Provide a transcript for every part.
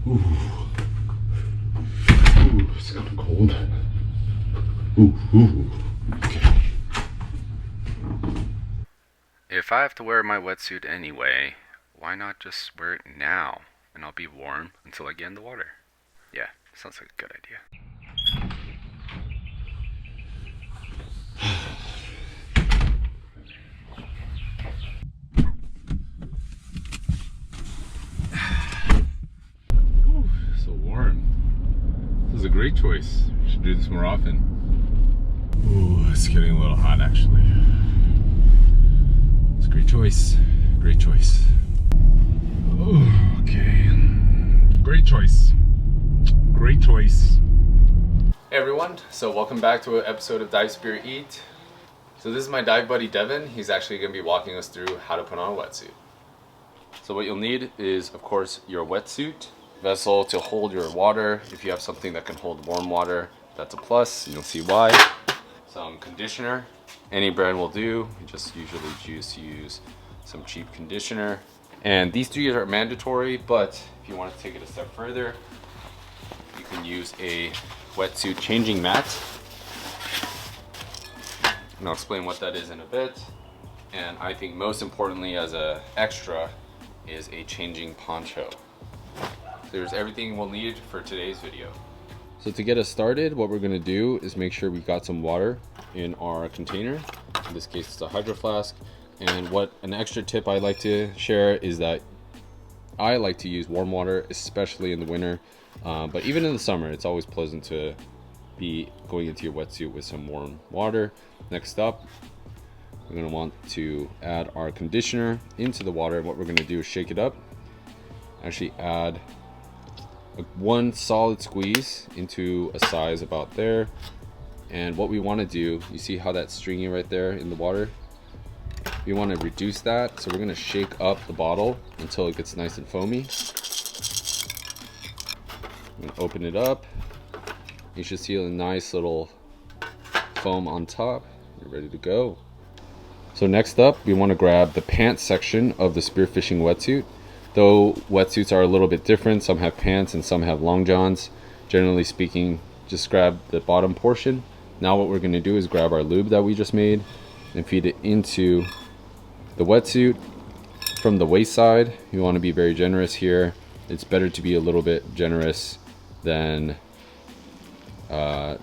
Ooh. Ooh, it's kind of cold. Ooh. Okay. If I have to wear my wetsuit anyway, why not just wear it now? And I'll be warm until I get in the water. Yeah, sounds like a good idea. Ooh, so warm. This is a great choice. We should do this more often. Ooh, it's getting a little hot actually. It's a great choice. Great choice. Ooh, okay. Great choice. Great choice. Hey everyone, so welcome back to an episode of Dive Spear Eat. So this is my dive buddy Devin. He's actually going to be walking us through how to put on a wetsuit. So what you'll need is, of course, your wetsuit, vessel to hold your water. If you have something that can hold warm water, that's a plus, and you'll see why. Some conditioner, any brand will do. You just usually use some cheap conditioner. And these three are mandatory, but if you want to take it a step further, you can use a wetsuit changing mat. And I'll explain what that is in a bit. And I think most importantly as an extra is a changing poncho. There's everything we'll need for today's video. So to get us started, what we're gonna do is make sure we got some water in our container. In this case, it's a hydro flask. And what an extra tip I like to share is that I like to use warm water, especially in the winter. But even in the summer, it's always pleasant to be going into your wetsuit with some warm water. Next up, we're gonna want to add our conditioner into the water. What we're gonna do is shake it up. Actually add one solid squeeze into a size about there. And what we wanna do, you see how that's stringy right there in the water? We wanna reduce that. So we're gonna shake up the bottle until it gets nice and foamy. I'm gonna open it up. You should see a nice little foam on top. You're ready to go. So next up, we want to grab the pants section of the spearfishing wetsuit. Though wetsuits are a little bit different, some have pants and some have long johns. Generally speaking, just grab the bottom portion. Now what we're going to do is grab our lube that we just made and feed it into the wetsuit from the waist side. You want to be very generous here. It's better to be a little bit generous than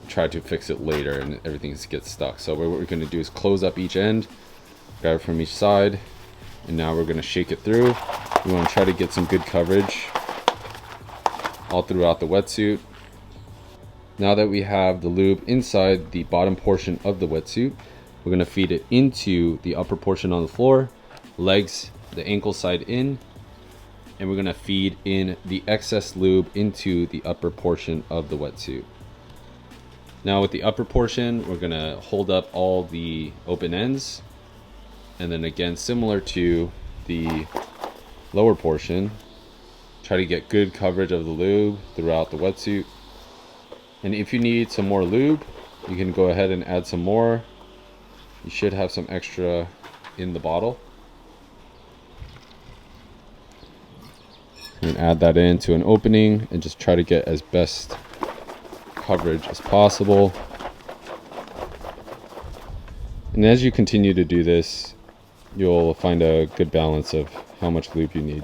try to fix it later and everything gets stuck. So what we're going to do is close up each end, grab it from each side, and now we're going to shake it through. We want to try to get some good coverage all throughout the wetsuit. Now that we have the lube inside the bottom portion of the wetsuit, we're going to feed it into the upper portion on the floor, legs, the ankle side in, and we're going to feed in the excess lube into the upper portion of the wetsuit. Now with the upper portion, we're going to hold up all the open ends, and then again, similar to the lower portion, try to get good coverage of the lube throughout the wetsuit. And if you need some more lube, you can go ahead and add some more. You should have some extra in the bottle. And add that into an opening and just try to get as best coverage as possible. And as you continue to do this, you'll find a good balance of how much lube you need.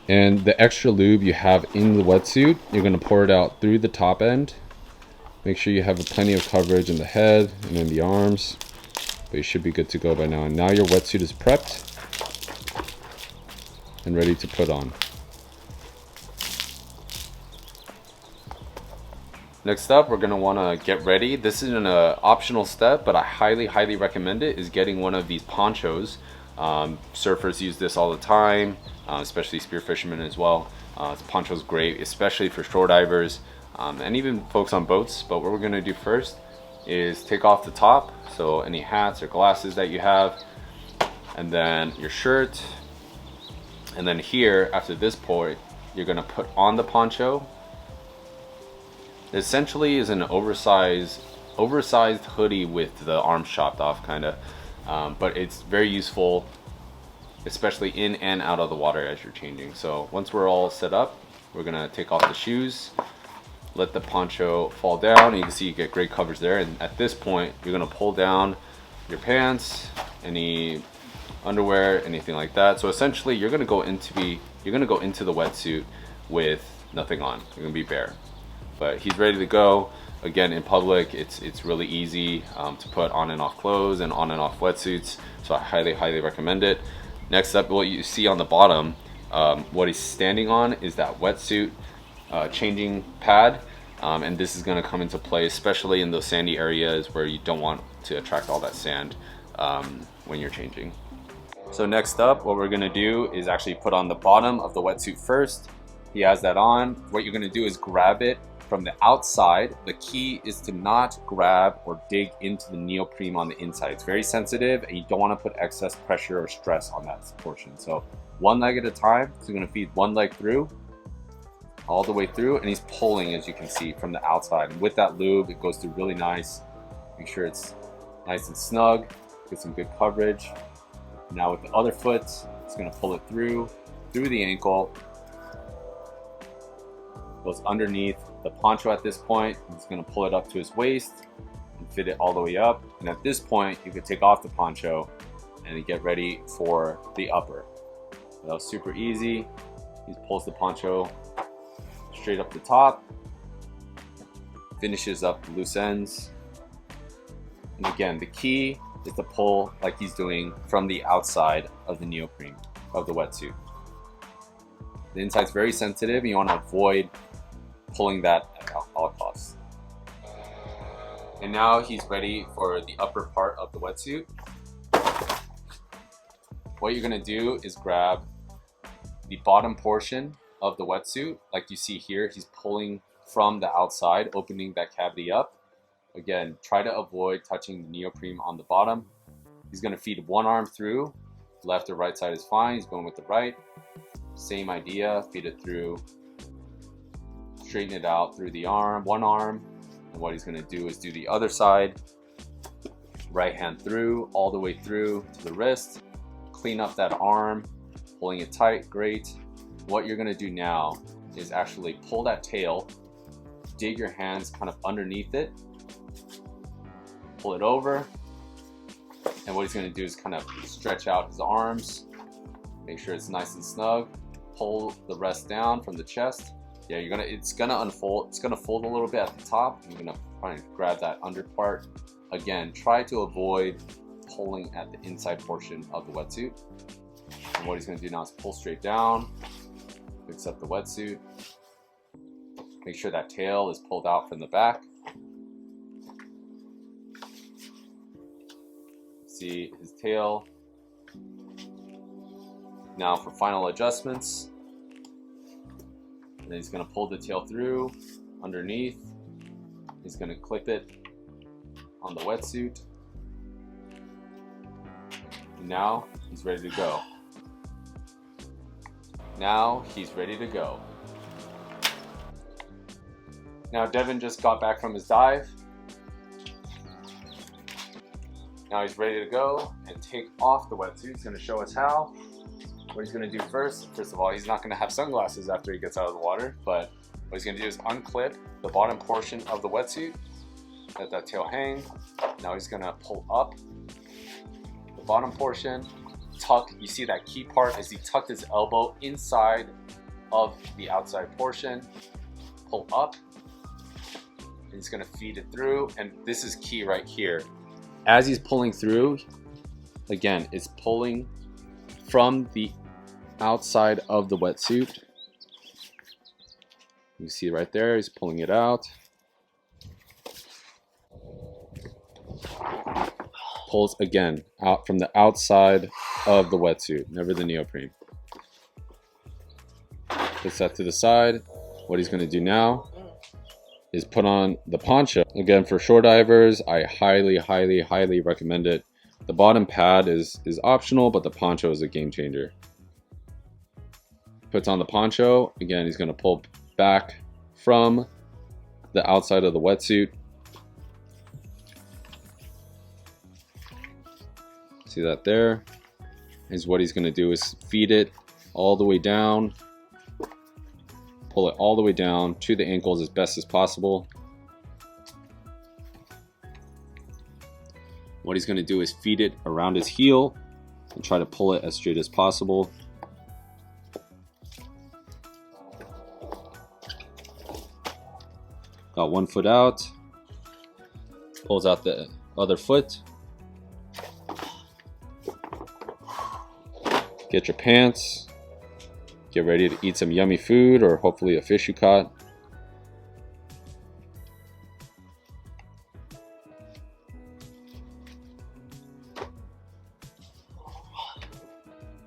And the extra lube you have in the wetsuit, you're going to pour it out through the top end. Make sure you have plenty of coverage in the head and in the arms, but you should be good to go by now. And now your wetsuit is prepped and ready to put on. Next up, we're gonna wanna get ready. This isn't an optional step, but I highly recommend it, is getting one of these ponchos. Surfers use this all the time, especially spear fishermen as well. This poncho's great, especially for shore divers, and even folks on boats. But what we're gonna do first is take off the top, so any hats or glasses that you have, and then your shirt. And then here, after this point, you're gonna put on the poncho. Essentially is an oversized hoodie with the arms chopped off, kind of, but it's very useful, especially in and out of the water as you're changing. So once we're all set up, we're gonna take off the shoes, let the poncho fall down, and you can see you get great coverage there. And at this point, you're gonna pull down your pants, any underwear, anything like that. So essentially, you're gonna go into the wetsuit with nothing on. You're gonna be bare. But he's ready to go. Again, in public, it's really easy to put on and off clothes and on and off wetsuits. So I highly recommend it. Next up, what you see on the bottom, what he's standing on is that wetsuit changing pad. And this is gonna come into play, especially in those sandy areas where you don't want to attract all that sand when you're changing. So next up, what we're gonna do is actually put on the bottom of the wetsuit first. He has that on. What you're gonna do is grab it from the outside. The key is to not grab or dig into the neoprene on the inside. It's very sensitive and you don't wanna put excess pressure or stress on that portion. So one leg at a time. So you're gonna feed one leg through, all the way through, and he's pulling, as you can see, from the outside. And with that lube, it goes through really nice. Make sure it's nice and snug, get some good coverage. Now with the other foot, it's gonna pull it through the ankle, goes underneath the poncho at this point. He's gonna pull it up to his waist and fit it all the way up. And at this point, you could take off the poncho and get ready for the upper. So that was super easy. He pulls the poncho straight up the top, finishes up the loose ends. And again, the key is to pull like he's doing from the outside of the neoprene of the wetsuit. The inside's very sensitive and you want to avoid pulling that at all costs. And now he's ready for the upper part of the wetsuit. What you're gonna do is grab the bottom portion of the wetsuit. Like you see here, he's pulling from the outside, opening that cavity up. Again, try to avoid touching the neoprene on the bottom. He's gonna feed one arm through. Left or right side is fine. He's going with the right. Same idea, feed it through. Straighten it out through the arm, one arm. And what he's gonna do is do the other side. Right hand through, all the way through to the wrist. Clean up that arm, pulling it tight, great. What you're gonna do now is actually pull that tail, dig your hands kind of underneath it, pull it over, and what he's gonna do is kind of stretch out his arms, make sure it's nice and snug, pull the rest down from the chest. Yeah, it's gonna unfold, it's gonna fold a little bit at the top, and you're gonna try and grab that under part. Again, try to avoid pulling at the inside portion of the wetsuit. And what he's gonna do now is pull straight down, fix up the wetsuit, make sure that tail is pulled out from the back. See his tail. Now for final adjustments, and then he's gonna pull the tail through underneath. He's gonna clip it on the wetsuit. And now he's ready to go. Now he's ready to go. Now Devin just got back from his dive. Now he's ready to go and take off the wetsuit. He's gonna show us how. What he's gonna do first of all, he's not gonna have sunglasses after he gets out of the water, but what he's gonna do is unclip the bottom portion of the wetsuit, let that tail hang. Now he's gonna pull up the bottom portion, tuck, you see that key part as he tucked his elbow inside of the outside portion, pull up, and he's gonna feed it through, and this is key right here. As he's pulling through, again, it's pulling from the outside of the wetsuit. You see right there, he's pulling it out. Pulls again out from the outside of the wetsuit, never the neoprene. Puts that to the side. What he's gonna do now is put on the poncho. Again, for shore divers, I highly recommend it. The bottom pad is optional, but the poncho is a game changer. Puts on the poncho. Again, he's gonna pull back from the outside of the wetsuit. See that there? Is what he's gonna do is feed it all the way down, pull it all the way down to the ankles as best as possible. What he's going to do is feed it around his heel and try to pull it as straight as possible. Got one foot out. Pulls out the other foot. Get your pants. Get ready to eat some yummy food or hopefully a fish you caught.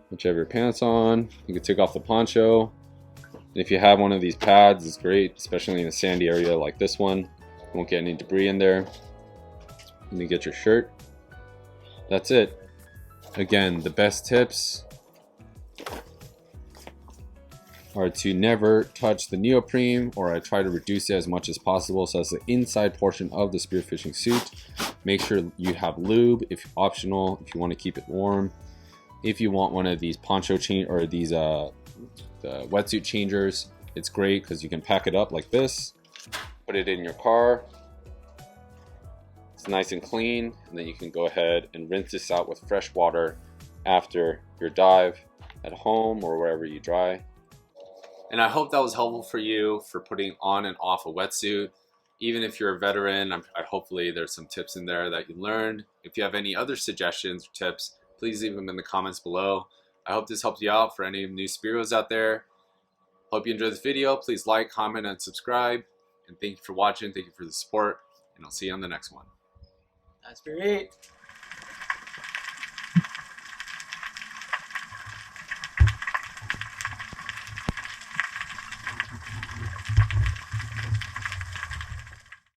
Once you have your pants on, you can take off the poncho. And if you have one of these pads, it's great, especially in a sandy area like this one. You won't get any debris in there. And then get your shirt. That's it. Again, the best tips are to never touch the neoprene, or I try to reduce it as much as possible. So that's the inside portion of the spearfishing suit. Make sure you have lube, if optional, if you want to keep it warm. If you want one of these poncho change or these the wetsuit changers, it's great because you can pack it up like this, put it in your car. It's nice and clean, and then you can go ahead and rinse this out with fresh water after your dive at home or wherever you dry. And I hope that was helpful for you for putting on and off a wetsuit. Even if you're a veteran, hopefully there's some tips in there that you learned. If you have any other suggestions or tips, please leave them in the comments below. I hope this helped you out for any new Spearos out there. Hope you enjoyed this video. Please like, comment, and subscribe. And thank you for watching. Thank you for the support. And I'll see you on the next one. That's great.